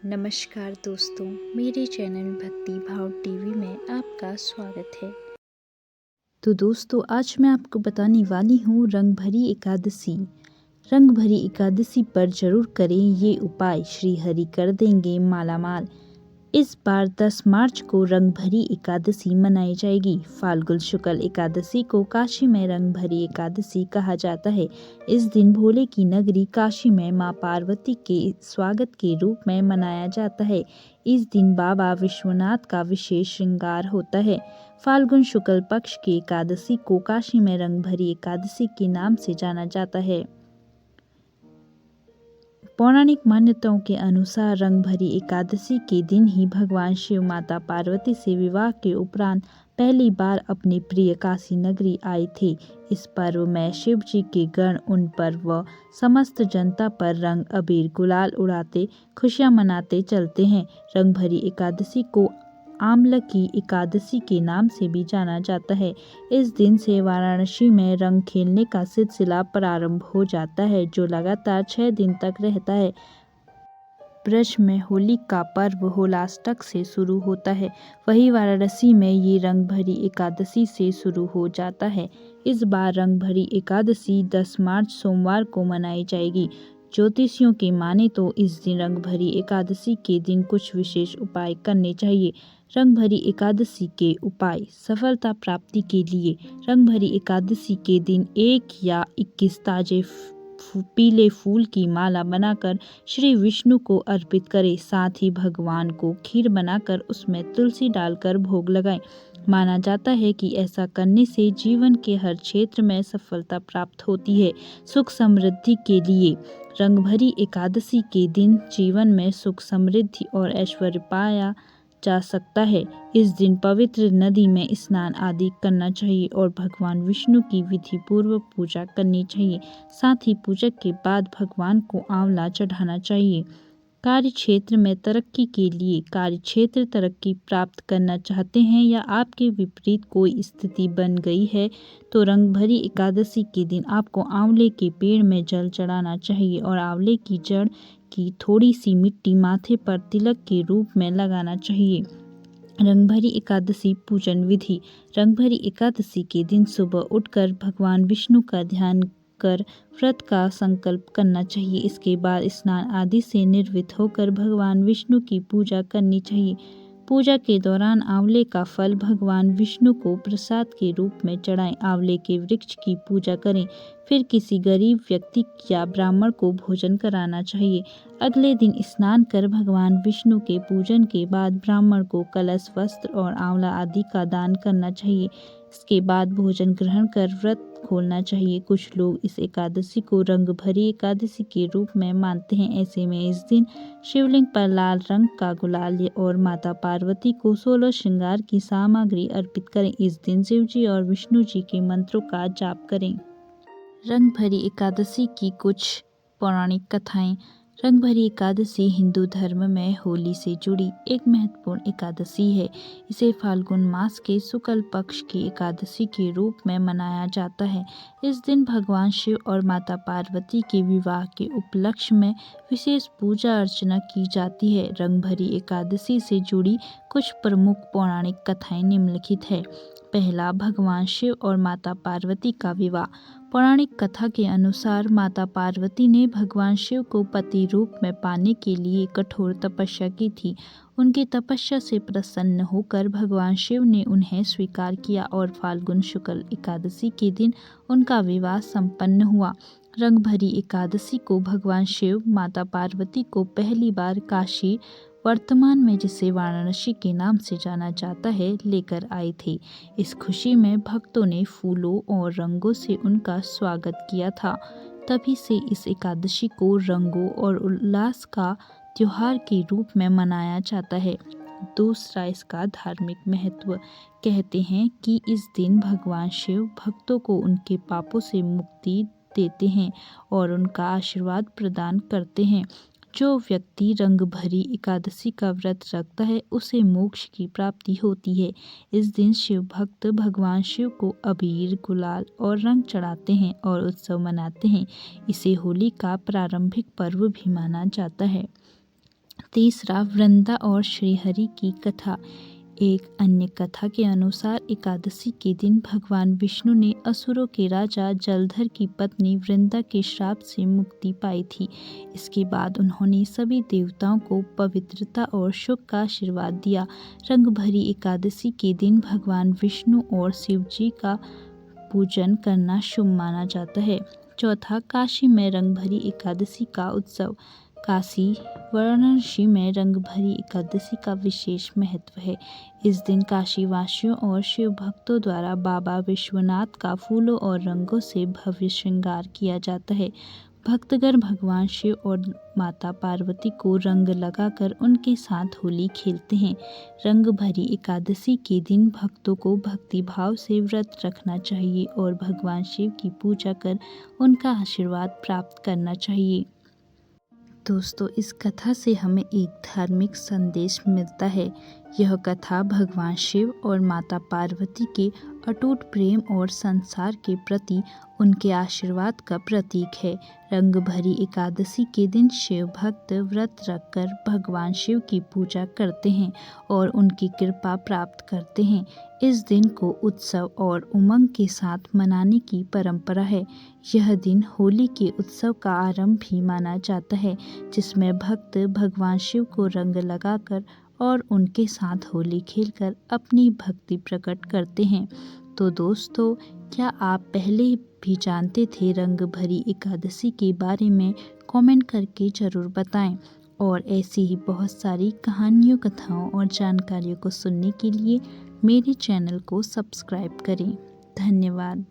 नमस्कार दोस्तों, मेरे चैनल भक्ति भाव टीवी में आपका स्वागत है। तो दोस्तों, आज मैं आपको बताने वाली हूँ रंग भरी एकादशी। रंग भरी एकादशी पर जरूर करें ये उपाय, श्री हरि कर देंगे मालामाल। इस बार 10 मार्च को रंग भरी एकादशी मनाई जाएगी। फाल्गुन शुक्ल एकादशी को काशी में रंग भरी एकादशी कहा जाता है। इस दिन भोले की नगरी काशी में मां पार्वती के स्वागत के रूप में मनाया जाता है। इस दिन बाबा विश्वनाथ का विशेष श्रृंगार होता है। फाल्गुन शुक्ल पक्ष की एकादशी को काशी में रंग भरी एकादशी के नाम से जाना जाता है। पौराणिक मान्यताओं के अनुसार रंग भरी एकादशी के दिन ही भगवान शिव माता पार्वती से विवाह के उपरांत पहली बार अपनी प्रिय काशी नगरी आए थे। इस पर्व में शिव जी के गण उन पर व समस्त जनता पर रंग अबीर गुलाल उड़ाते खुशियां मनाते चलते हैं। रंग भरी एकादशी को आमल की एकादशी के नाम से भी जाना जाता है। इस दिन से वाराणसी में रंग खेलने का सिलसिला प्रारंभ हो जाता है, जो लगातार 6 दिन तक रहता है। ब्रज में होली का पर्व होलाष्टक से शुरू होता है, वहीं वाराणसी में ये रंग भरी एकादशी से शुरू हो जाता है। इस बार रंग भरी एकादशी 10 मार्च सोमवार को मनाई जाएगी। ज्योतिषियों के माने तो इस दिन रंग भरी एकादशी के दिन कुछ विशेष उपाय करने चाहिए। रंग भरी एकादशी के उपाय। सफलता प्राप्ति के लिए रंग भरी एकादशी के दिन 1 या 21 ताजे पीले फूल की माला बनाकर श्री विष्णु को अर्पित करें। साथ ही भगवान को खीर बनाकर उसमें तुलसी डालकर भोग लगाएं। माना जाता है कि ऐसा करने से जीवन के हर क्षेत्र में सफलता प्राप्त होती है। सुख समृद्धि के लिए रंग भरी एकादशी के दिन जीवन में सुख समृद्धि और ऐश्वर्य पाया जा सकता है। इस दिन पवित्र नदी में स्नान आदि करना चाहिए और भगवान विष्णु की विधि पूर्वक पूजा करनी चाहिए। साथ ही पूजा के बाद भगवान को आंवला चढ़ाना चाहिए। कार्य क्षेत्र में तरक्की के लिए कार्य क्षेत्र तरक्की प्राप्त करना चाहते हैं या आपके विपरीत कोई स्थिति बन गई है तो रंग भरी एकादशी के दिन आपको आंवले के पेड़ में जल चढ़ाना चाहिए और आंवले की जड़ की थोड़ी सी मिट्टी माथे पर तिलक के रूप में लगाना चाहिए। रंग भरी एकादशी पूजन विधि। रंग भरी एकादशी के दिन सुबह उठकर भगवान विष्णु का ध्यान कर व्रत का संकल्प करना चाहिए। इसके बाद स्नान आदि से निर्वृत्त होकर भगवान विष्णु की पूजा करनी चाहिए। पूजा के दौरान आंवले का फल भगवान विष्णु को प्रसाद के रूप में चढ़ाएं। आंवले के वृक्ष की पूजा करें। फिर किसी गरीब व्यक्ति या ब्राह्मण को भोजन कराना चाहिए। अगले दिन स्नान कर भगवान विष्णु के पूजन के बाद ब्राह्मण को कलश, वस्त्र और आंवला आदि का दान करना चाहिए। इसके बाद भोजन ग्रहण कर व्रत खोलना चाहिए। कुछ लोग इस एकादशी को रंग भरी एकादशी के रूप में मानते हैं। ऐसे में इस दिन शिवलिंग पर लाल रंग का गुलाल और माता पार्वती को 16 श्रृंगार की सामग्री अर्पित करें। इस दिन शिव जी और विष्णु जी के मंत्रों का जाप करें। रंग भरी एकादशी की कुछ पौराणिक कथाएं। रंग भरी एकादशी हिंदू धर्म में होली से जुड़ी एक महत्वपूर्ण एकादशी है। इसे फाल्गुन मास के शुक्ल पक्ष की एकादशी के रूप में मनाया जाता है। इस दिन भगवान शिव और माता पार्वती के विवाह के उपलक्ष्य में विशेष पूजा अर्चना की जाती है। रंग भरी एकादशी से जुड़ी कुछ प्रमुख पौराणिक कथाएं निम्नलिखित है। पहला, भगवान शिव और माता पार्वती का विवाह। पौराणिक कथा के अनुसार माता पार्वती ने भगवान शिव को पति रूप में पाने के लिए कठोर तपस्या की थी। उनकी तपस्या से प्रसन्न होकर भगवान शिव ने उन्हें स्वीकार किया और फाल्गुन शुक्ल एकादशी के दिन उनका विवाह संपन्न हुआ। रंग भरी एकादशी को भगवान शिव माता पार्वती को पहली बार काशी, वर्तमान में जिसे वाराणसी के नाम से जाना जाता है, लेकर आए थे। इस खुशी में भक्तों ने फूलों और रंगों से उनका स्वागत किया था। तभी से इस एकादशी को रंगों और उल्लास का त्योहार के रूप में मनाया जाता है। दूसरा, इसका धार्मिक महत्व। कहते हैं कि इस दिन भगवान शिव भक्तों को उनके पापों से मुक्ति देते हैं और उनका आशीर्वाद प्रदान करते हैं। जो व्यक्ति रंग भरी एकादशी का व्रत रखता है उसे मोक्ष की प्राप्ति होती है। इस दिन शिव भक्त भगवान शिव को अबीर, गुलाल और रंग चढ़ाते हैं और उत्सव मनाते हैं। इसे होली का प्रारंभिक पर्व भी माना जाता है। तीसरा, वृंदा और श्रीहरि की कथा। एक अन्य कथा के अनुसार एकादशी के दिन भगवान विष्णु ने असुरों के राजा जलधर की पत्नी वृंदा के श्राप से मुक्ति पाई थी। इसके बाद उन्होंने सभी देवताओं को पवित्रता और सुख का आशीर्वाद दिया। रंगभरी एकादशी के दिन भगवान विष्णु और शिव जी का पूजन करना शुभ माना जाता है। चौथा, काशी में रंगभरी एकादशी का उत्सव। काशी वाराणसी में रंगभरी एकादशी का विशेष महत्व है। इस दिन काशी वासियों और शिव भक्तों द्वारा बाबा विश्वनाथ का फूलों और रंगों से भव्य श्रृंगार किया जाता है। भक्तगण भगवान शिव और माता पार्वती को रंग लगाकर उनके साथ होली खेलते हैं। रंग भरी एकादशी के दिन भक्तों को भक्ति भाव से व्रत रखना चाहिए और भगवान शिव की पूजा कर उनका आशीर्वाद प्राप्त करना चाहिए। दोस्तों, इस कथा से हमें एक धार्मिक संदेश मिलता है। यह कथा भगवान शिव और माता पार्वती के अटूट प्रेम और संसार के प्रति उनके आशीर्वाद का प्रतीक है। रंग भरी एकादशी के दिन शिव भक्त व्रत रखकर भगवान शिव की पूजा करते हैं और उनकी कृपा प्राप्त करते हैं। इस दिन को उत्सव और उमंग के साथ मनाने की परंपरा है। यह दिन होली के उत्सव का आरंभ भी माना जाता है, जिसमें भक्त भगवान शिव को रंग लगाकर और उनके साथ होली खेलकर अपनी भक्ति प्रकट करते हैं। तो दोस्तों, क्या आप पहले भी जानते थे रंग भरी एकादशी के बारे में? कमेंट करके ज़रूर बताएं। और ऐसी ही बहुत सारी कहानियों, कथाओं और जानकारियों को सुनने के लिए मेरे चैनल को सब्सक्राइब करें। धन्यवाद।